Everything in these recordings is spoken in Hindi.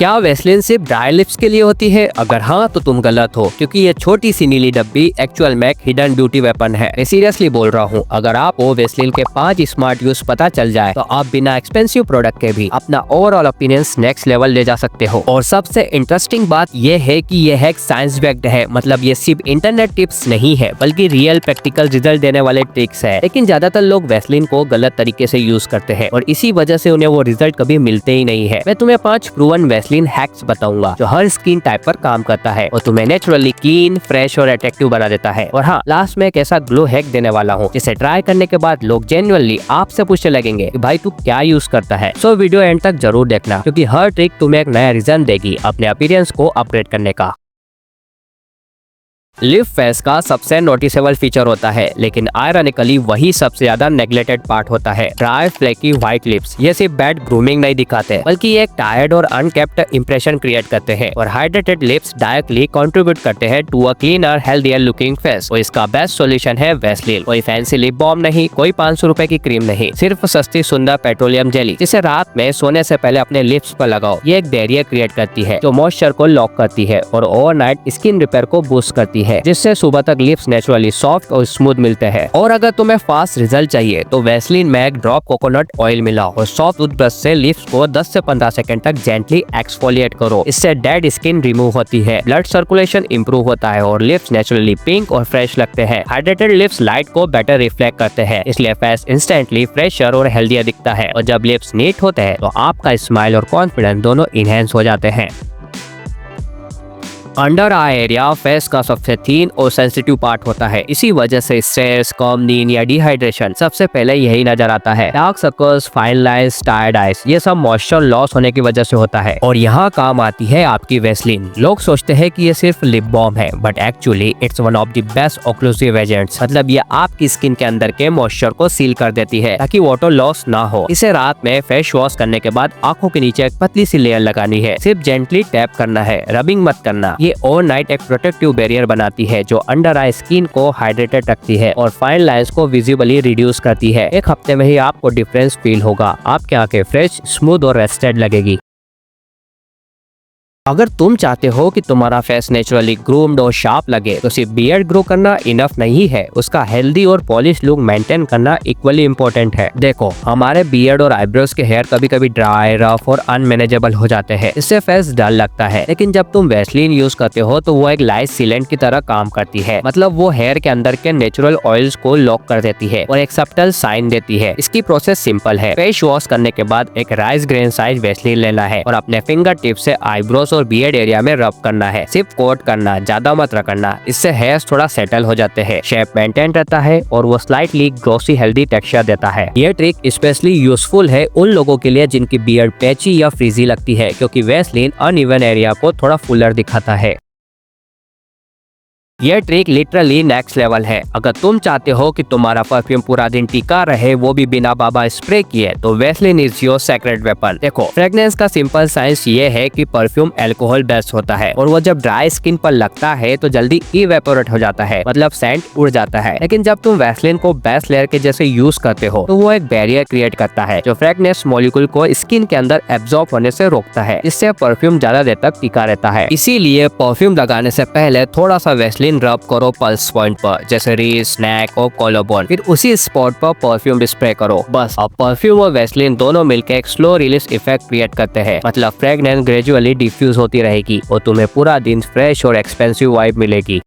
क्या वैसलीन सिर्फ ड्राई लिप्स के लिए होती है? अगर हाँ तो तुम गलत हो, क्योंकि ये छोटी सी नीली डब्बी एक्चुअल में हिडन ब्यूटी वेपन है। मैं सीरियसली बोल रहा हूँ, अगर आपको वैसलीन के 5 स्मार्ट यूज पता चल जाए तो आप बिना एक्सपेंसिव प्रोडक्ट के भी अपना ओवरऑल ओपिनियंस नेक्स्ट लेवल ले जा सकते हो। और सबसे इंटरेस्टिंग बात ये है कि ये हैक साइंस बैक्ड है, मतलब ये सिर्फ इंटरनेट टिप्स नहीं है बल्कि रियल प्रैक्टिकल रिजल्ट देने वाले ट्रिक्स है। लेकिन ज्यादातर लोग वैसलीन को गलत तरीके से यूज करते हैं और इसी वजह से उन्हें वो रिजल्ट कभी मिलते ही नहीं है। मैं तुम्हें 5 प्रूवन वैसलीन हैक्स बताऊंगा जो हर स्किन टाइप पर काम करता है और तुम्हें नेचुरली क्लीन, फ्रेश और अट्रैक्टिव बना देता है। और हाँ, लास्ट में एक ऐसा ग्लो हैक देने वाला हूँ जिसे ट्राई करने के बाद लोग जेन्युइनली आपसे पूछने लगेंगे कि भाई तू क्या यूज करता है। सो वीडियो एंड तक जरूर देखना, क्योंकि हर ट्रिक तुम्हें एक नया रीजन देगी अपने अपीयरेंस को अपग्रेड करने का। लिप फेस का सबसे नोटिसेबल फीचर होता है, लेकिन आयरनिकली वही सबसे ज्यादा नेग्लेक्टेड पार्ट होता है। ड्राई फ्लेकी व्हाइट लिप्स ये सिर्फ बैड ग्रूमिंग नहीं दिखाते, बल्कि एक टायर्ड और अनकेप्ट इंप्रेशन क्रिएट करते हैं। और हाइड्रेटेड लिप्स डायरेक्टली कंट्रीब्यूट करते हैं to a cleaner, healthier looking face. और इसका बेस्ट सॉल्यूशन है वैसलीन। कोई फैंसी लिप बाम नहीं, कोई 500 रुपए की क्रीम नहीं, सिर्फ सस्ती सुंदर पेट्रोलियम जेली, जिसे रात में सोने से पहले अपने लिप्स पर लगाओ। ये एक बैरियर क्रिएट करती है जो मॉइस्चर को लॉक करती है और ओवरनाइट स्किन रिपेयर को बूस्ट करती है, जिससे सुबह तक लिप्स नेचुरली सॉफ्ट और स्मूथ मिलते हैं। और अगर तुम्हें फास्ट रिजल्ट चाहिए तो वैसलीन में एक ड्रॉप कोकोनट ऑयल मिलाओ और सॉफ्ट टूथब्रश से लिप्स को 10 से 15 सेकंड तक जेंटली एक्सफोलिएट करो। इससे डेड स्किन रिमूव होती है, ब्लड सर्कुलेशन इंप्रूव होता है और लिप्स नेचुरली पिंक और फ्रेश लगते हैं। हाइड्रेटेड लिप्स लाइट को बेटर रिफ्लेक्ट करते हैं, इसलिए फेस इंस्टेंटली फ्रेशर और हेल्थियर दिखता है। और जब लिप्स नीट होते हैं तो आपका स्माइल और कॉन्फिडेंस दोनों इनहेंस हो जाते हैं। अंडर आई एरिया फेस का सबसे थीन और सेंसिटिव पार्ट होता है। इसी वजह से स्ट्रेस, कम नींद या डिहाइड्रेशन सबसे पहले यही नजर आता है। Dark circles, fine lines, tired eyes, ये सब मॉइस्चर लॉस होने की वजह से होता है। और यहाँ काम आती है आपकी वैसलीन। लोग सोचते हैं कि ये सिर्फ लिप बाम है, but actually it's one of the best occlusive agents. मतलब ये आपकी स्किन के अंदर के मॉइस्चर को सील कर देती है ताकि वाटर लॉस ना हो। इसे रात में फेस वॉश करने के बाद आंखों के नीचे एक पतली सी लेयर लगानी है। सिर्फ जेंटली टैप करना है, रबिंग मत करना। ये ओवरनाइट एक प्रोटेक्टिव बैरियर बनाती है जो अंडर आई स्किन को हाइड्रेटेड रखती है और फाइन लाइंस को विजिबली रिड्यूस करती है। एक हफ्ते में ही आपको डिफरेंस फील होगा, आपकी आंखें फ्रेश, स्मूथ और रेस्टेड लगेगी। अगर तुम चाहते हो कि तुम्हारा फेस नेचुरली ग्रूम्ड और शार्प लगे तो सिर्फ बियर्ड ग्रो करना इनफ नहीं है, उसका हेल्दी और पॉलिश लुक मेंटेन करना इक्वली इम्पोर्टेंट है। देखो, हमारे बियर्ड और आईब्रोज के हेयर कभी कभी ड्राई, रफ और अनमैनेजेबल हो जाते हैं। इससे फेस डल लगता है। लेकिन जब तुम वैसलीन यूज करते हो तो वो एक लाइट सीलेंट की तरह काम करती है। मतलब वो हेयर के अंदर के नेचुरल ऑयल्स को लॉक कर देती है और एक सब्टल साइन देती है। इसकी प्रोसेस सिंपल है। फेस वॉश करने के बाद एक राइस ग्रेन साइज वैसलीन लेना है और अपने फिंगर टिप से आईब्रोज और बियर्ड एरिया में रब करना है। सिर्फ कोट करना, ज्यादा मत रगड़ना। इससे हेयर्स थोड़ा सेटल हो जाते हैं, शेप मेंटेन रहता है और वो स्लाइटली ग्लॉसी हेल्दी टेक्सचर देता है। ये ट्रिक स्पेशली यूजफुल है उन लोगों के लिए जिनकी बियर्ड पैची या फ्रीजी लगती है, क्योंकि वैसलीन अनइवन एरिया को थोड़ा फुलर दिखाता है। ये ट्रिक लिटरली नेक्स्ट लेवल है। अगर तुम चाहते हो कि तुम्हारा परफ्यूम पूरा दिन टिका रहे, वो भी बिना बाबा स्प्रे किए, तो Vaseline is your secret weapon. देखो, फ्रेग्रेंस का सिंपल साइंस ये है कि परफ्यूम अल्कोहल बेस्ड होता है और वो जब ड्राई स्किन पर लगता है तो जल्दी इवेपोरेट हो जाता है, मतलब सेंट उड़ जाता है। लेकिन जब तुम वैसलीन को बेस लेयर के जैसे यूज करते हो तो वो एक बैरियर क्रिएट करता है जो फ्रेग्रेंस मॉलिक्यूल को स्किन के अंदर एब्जॉर्ब होने से रोकता है। इससे परफ्यूम ज्यादा देर तक टिका रहता है। इसीलिए परफ्यूम लगाने से पहले थोड़ा सा वैसलीन रब करो पल्स पॉइंट पर, जैसे रिस्ट, नेक और कॉलरबोन। फिर उसी स्पॉट पर परफ्यूम स्प्रे करो। बस अब परफ्यूम और वैसलीन दोनों मिलकर एक स्लो रिलीज इफेक्ट क्रिएट करते हैं। मतलब फ्रेग्रेंस ग्रेजुअली डिफ्यूज होती रहेगी और तुम्हें पूरा दिन फ्रेश और एक्सपेंसिव वाइब मिलेगी।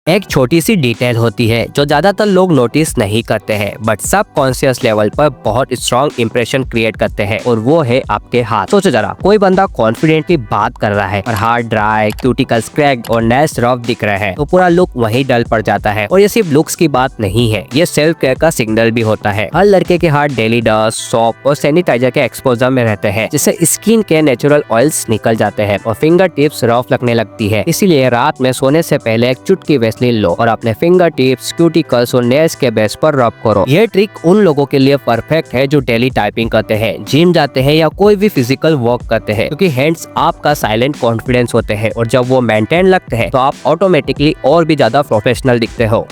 एक छोटी सी डिटेल होती है जो ज्यादातर लोग नोटिस नहीं करते हैं, बट सब कॉन्शियस लेवल पर बहुत स्ट्रॉन्ग इंप्रेशन क्रिएट करते हैं, और वो है आपके हाथ। सोचो जरा, कोई बंदा कॉन्फिडेंटली बात कर रहा है और हाथ ड्राई, क्यूटिकल्स क्रैक्ड और नेल्स रफ दिख रहे हैं, तो पूरा लुक वहीं डल पड़ जाता है। और ये सिर्फ लुक्स की बात नहीं है, ये सेल्फ केयर का सिग्नल भी होता है। हर लड़के के हाथ डेली डस्ट, सोप और सैनिटाइजर के एक्सपोजर में रहते हैं, जिससे स्किन के नेचुरल ऑयल्स निकल जाते हैं और फिंगर टिप्स रफ लगने लगती है। इसीलिए रात में सोने से पहले एक चुटकी वैसलीन लो और अपने फिंगर टिप्स, क्यूटिकल्स और नेल्स के बेस पर रब करो। ये ट्रिक उन लोगों के लिए परफेक्ट है जो डेली टाइपिंग करते हैं, जिम जाते हैं या कोई भी फिजिकल वर्क करते हैं, क्योंकि हैंड्स आपका साइलेंट कॉन्फिडेंस होते हैं और जब वो मेंटेन लगते हैं तो आप ऑटोमेटिकली और भी ज्यादा प्रोफेशनल दिखते हो।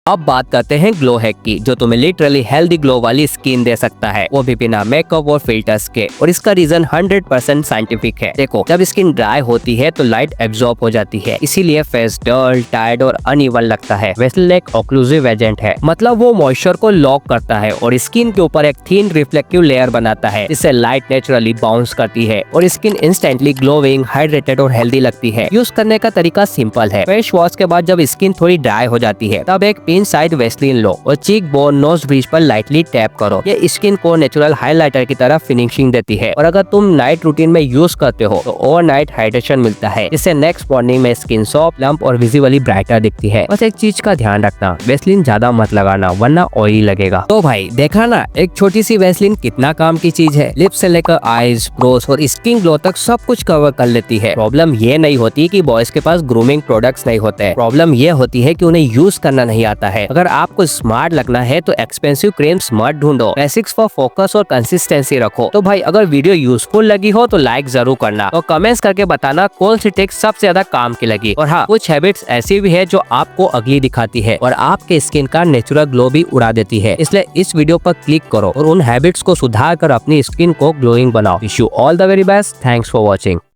अब बात करते हैं ग्लो हैक की, जो तुम्हें लिटरली हेल्दी ग्लो वाली स्किन दे सकता है, वो भी बिना मेकअप और फिल्टर्स के। और इसका रीजन 100% साइंटिफिक है। देखो, जब स्किन ड्राई होती है तो लाइट एब्जॉर्ब हो जाती है, इसीलिए फेस डल, टायर्ड और अनइवन लगता है। वैसलीन एक ऑक्लूसिव एजेंट है, मतलब वो मॉइस्चर को लॉक करता है और स्किन के ऊपर एक थिन रिफ्लेक्टिव लेयर बनाता है, जिससे लाइट नेचुरली बाउंस करती है और स्किन इंस्टेंटली ग्लोइंग, हाइड्रेटेड और हेल्दी लगती है। यूज करने का तरीका सिंपल है। फेस वॉश के बाद जब स्किन थोड़ी ड्राई हो जाती है, तब एक साइड वैसलीन लो और चीक बोन, नोज ब्रिज पर लाइटली टैप करो। ये स्किन को नेचुरल हाइलाइटर की तरह फिनिशिंग देती है। और अगर तुम नाइट रूटीन में यूज करते हो तो ओवरनाइट हाइड्रेशन मिलता है, जिससे नेक्स्ट मॉर्निंग में स्किन सॉफ्ट, प्लम्प और विजिबली ब्राइटर दिखती है। बस एक चीज का ध्यान रखना, वैसलीन ज्यादा मत लगाना वरना ऑयली लगेगा। तो भाई देखा ना, एक छोटी सी वैसलीन कितना काम की चीज है। लिप्स से लेकर आईज, ब्रोस और स्किन ग्लो तक सब कुछ कवर कर लेती है। प्रॉब्लम ये नहीं होती कि बॉयज के पास ग्रूमिंग प्रोडक्ट्स नहीं होते, प्रॉब्लम ये होती है कि उन्हें यूज करना नहीं आता है। अगर आपको स्मार्ट लगना है तो एक्सपेंसिव क्रीम्स मत ढूंढो, बेसिक्स पर फोकस और कंसिस्टेंसी रखो। तो भाई अगर वीडियो यूजफुल लगी हो तो लाइक जरूर करना और कमेंट्स करके बताना कौन सी टिप्स सबसे ज्यादा काम की लगी। और हाँ, कुछ हैबिट्स ऐसी भी है जो आपको अगली दिखाती है और आपके स्किन का नेचुरल ग्लो भी उड़ा देती है। इसलिए इस वीडियो पर क्लिक करो और उन हैबिट्स को सुधार कर अपनी स्किन को ग्लोइंग बनाओ। Wish you all the very best. Thanks for watching.